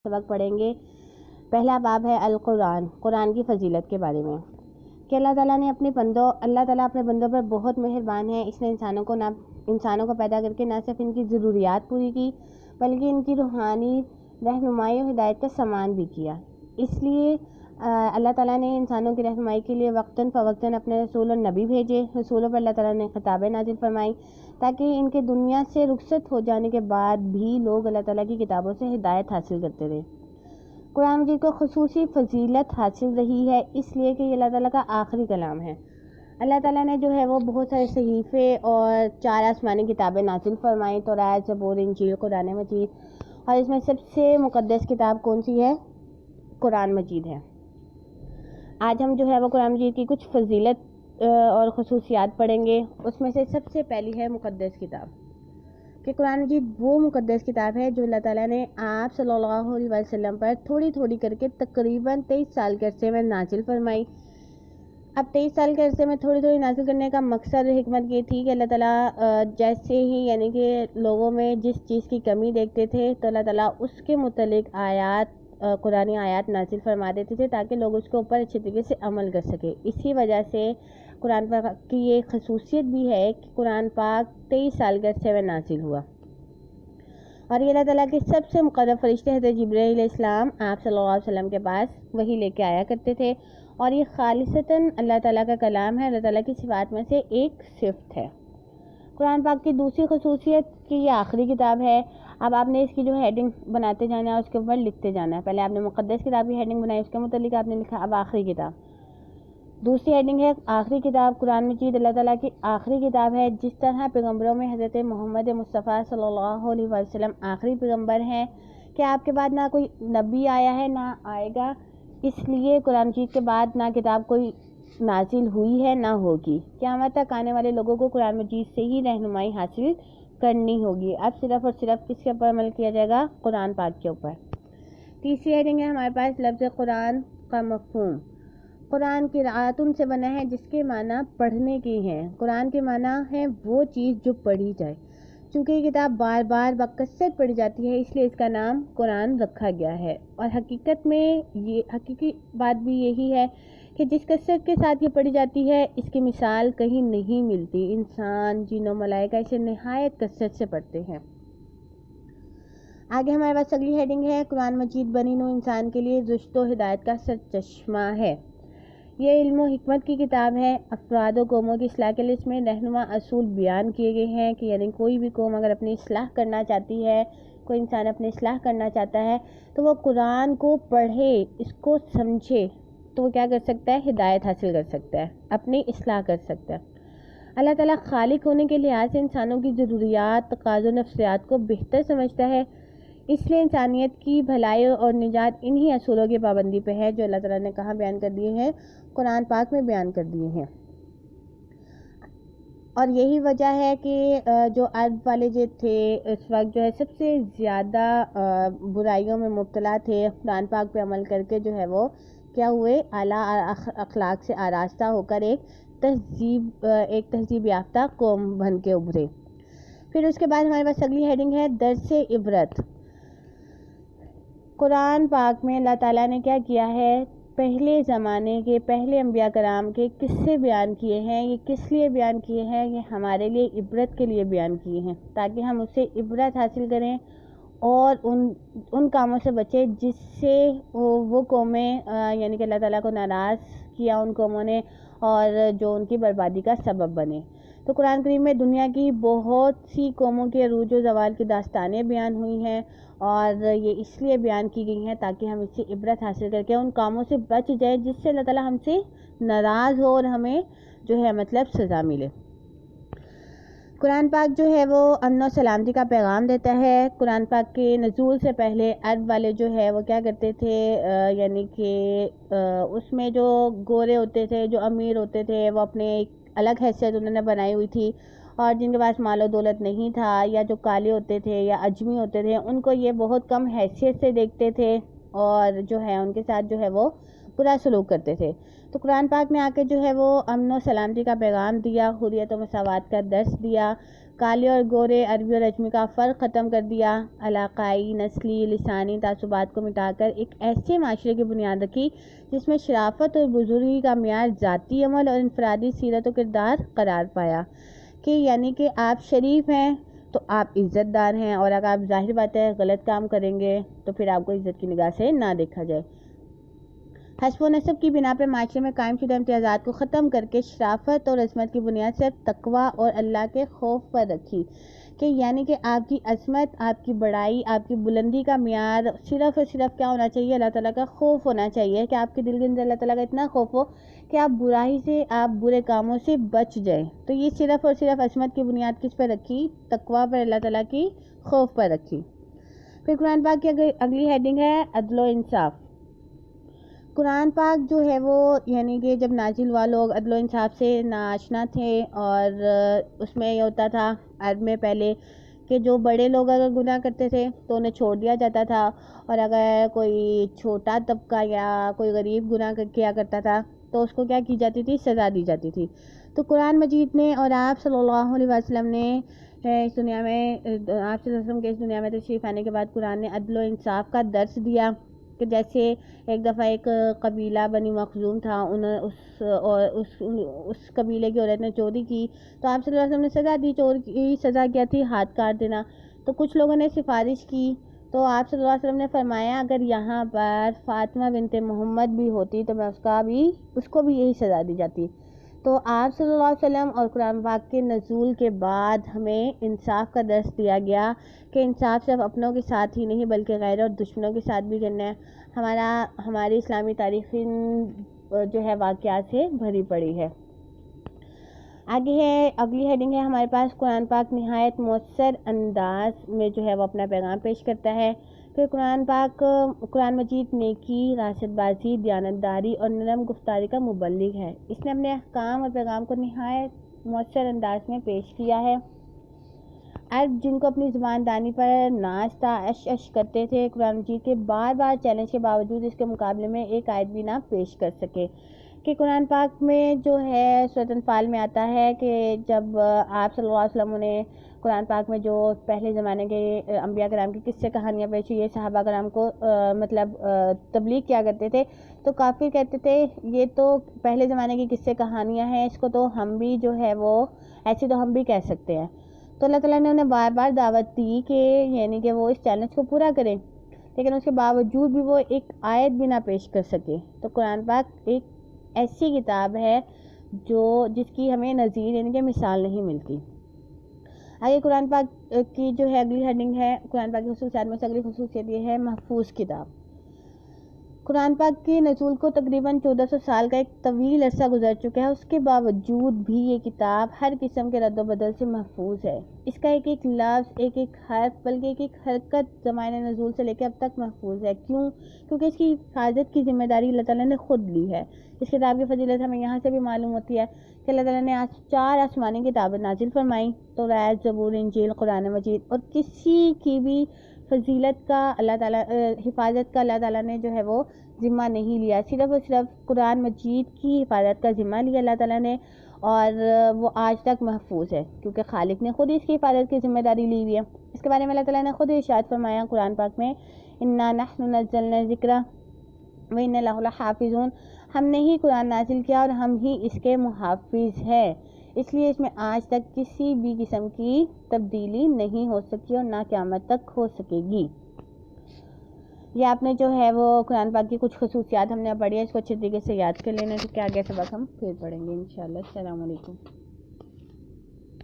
سبق پڑھیں گے۔ پہلا باب ہے القرآن، قرآن کی فضیلت کے بارے میں، کہ اللہ تعالیٰ اپنے بندوں پر بہت مہربان ہے۔ اس نے انسانوں کو پیدا کر کے نہ صرف ان کی ضروریات پوری کی بلکہ ان کی روحانی رہنمائی اور ہدایت کا سامان بھی کیا۔ اس لیے اللہ تعالیٰ نے انسانوں کی رہنمائی کے لیے وقتاً فوقتاً اپنے رسول اور نبی بھیجے۔ رسولوں پر اللہ تعالیٰ نے خطابیں نازل فرمائی تاکہ ان کے دنیا سے رخصت ہو جانے کے بعد بھی لوگ اللہ تعالیٰ کی کتابوں سے ہدایت حاصل کرتے رہے۔ قرآن مجید کو خصوصی فضیلت حاصل رہی ہے اس لیے کہ یہ اللہ تعالیٰ کا آخری کلام ہے۔ اللہ تعالیٰ نے وہ بہت سارے صحیفے اور 4 آسمانی کتابیں نازل فرمائیں، تورات، زبور، انجیل، قرآن مجید، اور اس میں سب سے مقدس کتاب کون سی ہے؟ قرآن مجید ہے۔ آج ہم وہ قرآن مجید کی کچھ فضیلت اور خصوصیات پڑھیں گے۔ اس میں سے سب سے پہلی ہے مقدس کتاب، کہ قرآن مجید وہ مقدس کتاب ہے جو اللہ تعالیٰ نے آپ صلی اللہ علیہ وسلم پر تھوڑی تھوڑی کر کے تقریباً 23 سال کے عرصے میں نازل فرمائی۔ اب 23 سال کے عرصے میں تھوڑی تھوڑی نازل کرنے کا مقصد حکمت یہ تھی کہ اللہ تعالیٰ جیسے ہی کہ لوگوں میں جس چیز کی کمی دیکھتے تھے تو اللہ تعالیٰ اس کے متعلق قرآنی آیات نازل فرما دیتے تھے تاکہ لوگ اس کے اوپر اچھی طریقے سے عمل کر سکے۔ اسی وجہ سے قرآن پاک کی یہ خصوصیت بھی ہے کہ قرآن پاک 23 سال کے عرصے میں نازل ہوا، اور یہ اللہ تعالیٰ کے سب سے مقرب فرشتے حضرت جبرائیل علیہ السلام آپ صلی اللہ علیہ وسلم کے پاس وحی لے کے آیا کرتے تھے، اور یہ خالصتاً اللہ تعالیٰ کا کلام ہے، اللہ تعالیٰ کی صفات میں سے ایک صفت ہے۔ قرآن پاک کی دوسری خصوصیت کہ یہ آخری کتاب ہے۔ اب آپ نے اس کی ہیڈنگ بناتے جانا ہے، اس کے اوپر لکھتے جانا ہے۔ پہلے آپ نے مقدس کتاب کی ہیڈنگ بنائی، اس کے متعلق آپ نے لکھا اب آخری کتاب۔ دوسری ہیڈنگ ہے آخری کتاب۔ قرآن مجید اللہ تعالیٰ کی آخری کتاب ہے، جس طرح پیغمبروں میں حضرت محمد مصطفیٰ صلی اللہ علیہ وسلم آخری پیغمبر ہیں کہ آپ کے بعد نہ کوئی نبی آیا ہے نہ آئے گا، اس لیے قرآن مجید کے بعد نہ کتاب کوئی نازل ہوئی ہے نہ ہوگی۔ قیامت تک آنے والے لوگوں کو قرآن مجید سے ہی رہنمائی حاصل کرنی ہوگی۔ اب صرف اور صرف کس کے اوپر عمل کیا جائے گا؟ قرآن پاک کے اوپر۔ تیسری ہیڈنگ ہے ہمارے پاس لفظ قرآن کا مفہوم۔ قرآن قرأتن سے بنا ہے جس کے معنی پڑھنے کی ہیں۔ قرآن کے معنی ہے وہ چیز جو پڑھی جائے۔ چونکہ یہ کتاب بار بار بکثرت پڑھی جاتی ہے اس لیے اس کا نام قرآن رکھا گیا ہے، اور حقیقت میں یہ حقیقی بات بھی یہی ہے کہ جس کثرت کے ساتھ یہ پڑھی جاتی ہے اس کی مثال کہیں نہیں ملتی۔ انسان، جن و ملائکہ اسے نہایت کثرت سے پڑھتے ہیں۔ آگے ہمارے پاس اگلی ہیڈنگ ہے قرآن مجید بنی نوع انسان کے لیے رشد و ہدایت کا سرچشمہ ہے۔ یہ علم و حکمت کی کتاب ہے۔ افراد و قوموں کی اصلاح کے لیے اس میں رہنما اصول بیان کیے گئے ہیں کہ کوئی بھی قوم اگر اپنی اصلاح کرنا چاہتی ہے، کوئی انسان اپنی اصلاح کرنا چاہتا ہے تو وہ قرآن کو پڑھے، اس کو سمجھے تو وہ کیا کر سکتا ہے؟ ہدایت حاصل کر سکتا ہے، اپنی اصلاح کر سکتا ہے۔ اللہ تعالیٰ خالق ہونے کے لحاظ سے انسانوں کی ضروریات، تقاضوں، نفسیات کو بہتر سمجھتا ہے، اس لیے انسانیت کی بھلائی اور نجات انہی اصولوں کی پابندی پہ ہے جو اللہ تعالیٰ نے کہاں بیان کر دیے ہیں؟ قرآن پاک میں بیان کر دیے ہیں۔ اور یہی وجہ ہے کہ جو عرب والے جو تھے اس وقت سب سے زیادہ برائیوں میں مبتلا تھے، قرآن پاک پہ عمل کر کے وہ کیا ہوئے؟ اعلیٰ اخلاق سے آراستہ ہو کر ایک تہذیب یافتہ قوم بن کے ابھرے۔ پھر اس کے بعد ہمارے پاس اگلی ہیڈنگ ہے درس عبرت۔ قرآن پاک میں اللہ تعالیٰ نے کیا کیا ہے؟ پہلے زمانے کے پہلے انبیاء کرام کے قصے بیان کیے ہیں۔ یہ کس لیے بیان کیے ہیں؟ یہ ہمارے لیے عبرت کے لیے بیان کیے ہیں تاکہ ہم اس سے عبرت حاصل کریں اور ان کاموں سے بچیں جس سے وہ قومیں کہ اللہ تعالیٰ کو ناراض کیا ان قوموں نے اور جو ان کی بربادی کا سبب بنے۔ تو قرآن کریم میں دنیا کی بہت سی قوموں کے عروج و زوال کی داستانیں بیان ہوئی ہیں، اور یہ اس لیے بیان کی گئی ہیں تاکہ ہم اس سے عبرت حاصل کر کے ان کاموں سے بچ جائیں جس سے اللہ تعالیٰ ہم سے ناراض ہو اور ہمیں سزا ملے۔ قرآن پاک وہ امن و سلامتی کا پیغام دیتا ہے۔ قرآن پاک کے نزول سے پہلے عرب والے وہ کیا کرتے تھے؟ اس میں جو گورے ہوتے تھے، جو امیر ہوتے تھے، وہ اپنے ایک الگ حیثیت انہوں نے بنائی ہوئی تھی، اور جن کے پاس مال و دولت نہیں تھا یا جو کالے ہوتے تھے یا اجمی ہوتے تھے ان کو یہ بہت کم حیثیت سے دیکھتے تھے، اور ان کے ساتھ وہ برا سلوک کرتے تھے. تو قرآن پاک نے آ کے جو ہے وہ امن و سلامتی کا پیغام دیا، حریت و مساوات کا درس دیا، کالے اور گورے، عربی اور اجمی کا فرق ختم کر دیا، علاقائی، نسلی، لسانی تعصبات کو مٹا کر ایک ایسے معاشرے کی بنیاد رکھی جس میں شرافت اور بزرگی کا معیار ذاتی عمل اور انفرادی سیرت و کردار قرار پایا. کہ یعنی کہ آپ شریف ہیں تو آپ عزت دار ہیں، اور اگر آپ ظاہر بات ہے غلط کام کریں گے تو پھر آپ کو عزت کی نگاہ سے نہ دیکھا جائے. حسب و نسب کی بنا پر معاشرے میں قائم شدہ امتیازات کو ختم کر کے شرافت اور عظمت کی بنیاد صرف تقویٰ اور اللہ کے خوف پر رکھی. کہ یعنی کہ آپ کی عظمت، آپ کی بڑائی، آپ کی بلندی کا معیار صرف اور صرف کیا ہونا چاہیے؟ اللہ تعالیٰ کا خوف ہونا چاہیے. کہ آپ کے دل کے اندر اللہ تعالیٰ کا اتنا خوف ہو کہ آپ برائی سے، آپ برے کاموں سے بچ جائیں. تو یہ صرف اور صرف عظمت کی بنیاد کس پر رکھی؟ تقویٰ پر، اللہ تعالیٰ کی خوف پر رکھی. پھر قرآن پاک کی اگلی ہیڈنگ ہے عدل و انصاف. قرآن پاک جو ہے وہ یعنی کہ جب نازل ہوا لوگ عدل و انصاف سے ناآشنا تھے، اور اس میں یہ ہوتا تھا عرب میں پہلے کہ جو بڑے لوگ اگر گناہ کرتے تھے تو انہیں چھوڑ دیا جاتا تھا، اور اگر کوئی چھوٹا طبقہ یا کوئی غریب گناہ کیا کرتا تھا تو اس کو کیا کی جاتی تھی؟ سزا دی جاتی تھی. تو قرآن مجید نے اور آپ صلی اللہ علیہ وسلم نے اس دنیا میں، آپ صلی اللہ علیہ وسلم کے اس دنیا میں تشریف آنے کے بعد قرآن نے عدل و انصاف کا درس دیا. کہ جیسے ایک دفعہ ایک قبیلہ بنی مخزوم تھا، اس قبیلے کی عورت نے چوری کی تو آپ صلی اللہ علیہ وسلم نے سزا دی. چور کی سزا کیا تھی؟ ہاتھ کاٹ دینا. تو کچھ لوگوں نے سفارش کی تو آپ صلی اللہ علیہ وسلم نے فرمایا اگر یہاں پر فاطمہ بنت محمد بھی ہوتی تو میں اس کو بھی یہی سزا دی جاتی. تو آپ صلی اللہ علیہ وسلم اور قرآن پاک کے نزول کے بعد ہمیں انصاف کا درس دیا گیا کہ انصاف صرف اپنوں کے ساتھ ہی نہیں بلکہ غیر اور دشمنوں کے ساتھ بھی کرنا ہے. ہماری اسلامی تاریخ جو ہے واقعات سے بھری پڑی ہے. آگے ہے اگلی ہیڈنگ ہے ہمارے پاس قرآن پاک نہایت مؤثر انداز میں جو ہے وہ اپنا پیغام پیش کرتا ہے. پھر قرآن مجید نیکی، راست بازی، دیانتداری اور نرم گفتاری کا مبلغ ہے. اس نے اپنے احکام اور پیغام کو نہایت مؤثر انداز میں پیش کیا ہے. عرب جن کو اپنی زبان دانی پر ناز تھا، اش کرتے تھے، قرآن مجید کے بار چیلنج کے باوجود اس کے مقابلے میں ایک آیت بھی نہ پیش کر سکے. کہ قرآن پاک میں جو ہے سورۃ انفال میں آتا ہے کہ جب آپ صلی اللہ علیہ وسلم نے قرآن پاک میں جو پہلے زمانے کے انبیاء کرام کی قصے کہانیاں پیش ہوئی، صحابہ کرام کو تبلیغ کیا کرتے تھے تو کافر کہتے تھے یہ تو پہلے زمانے کی قصے کہانیاں ہیں، اس کو تو ہم بھی جو ہے وہ ایسے تو ہم بھی کہہ سکتے ہیں. تو اللہ تعالیٰ نے انہیں بار دعوت دی کہ یعنی کہ وہ اس چیلنج کو پورا کریں، لیکن اس کے باوجود بھی وہ ایک آیت بھی نہ پیش کر سکے. تو قرآن پاک ایک ایسی کتاب ہے جس کی ہمیں نظیر یعنی کہ مثال نہیں ملتی. آگے قرآن پاک کی جو ہے اگلی ہیڈنگ ہے قرآن پاک کی خصوصیات میں سے اگلی خصوصیت یہ ہے محفوظ کتاب. قرآن پاک کے نزول کو تقریباً 1400 سال کا ایک طویل عرصہ گزر چکا ہے، اس کے باوجود بھی یہ کتاب ہر قسم کے رد و بدل سے محفوظ ہے. اس کا ایک لفظ، ایک حرف، بلکہ ایک حرکت زمانۂ نزول سے لے کے اب تک محفوظ ہے. کیونکہ اس کی حفاظت کی ذمہ داری اللہ تعالیٰ نے خود لی ہے. اس کتاب کی فضیلت ہمیں یہاں سے بھی معلوم ہوتی ہے کہ اللہ تعالیٰ نے 4 آسمانی کتابیں نازل فرمائیں، توراۃ، زبور، انجیل، قرآن مجید، اور کسی کی بھی فضیلت کا اللہ تعالیٰ حفاظت کا اللہ تعالیٰ نے جو ہے وہ ذمہ نہیں لیا. صرف اور صرف قرآن مجید کی حفاظت کا ذمہ لیا اللہ تعالیٰ نے، اور وہ آج تک محفوظ ہے کیونکہ خالق نے خود اس کی حفاظت کی ذمہ داری لی ہوئی ہے. اس کے بارے میں اللہ تعالیٰ نے خود ارشاد فرمایا قرآن پاک میں انا نحن نزلنا الذکر وانا لہ لحافظون. ہم نے ہی قرآن نازل کیا اور ہم ہی اس کے محافظ ہیں، اس لیے اس میں آج تک کسی بھی قسم کی تبدیلی نہیں ہو سکی اور نہ قیامت تک ہو سکے گی. یہ آپ نے جو ہے وہ قرآن پاک کی کچھ خصوصیات ہم نے پڑھی ہے، اس کو اچھے طریقے سے یاد کر لینا کہ آگے سبق ہم پھر پڑھیں گے انشاءاللہ. السلام علیکم.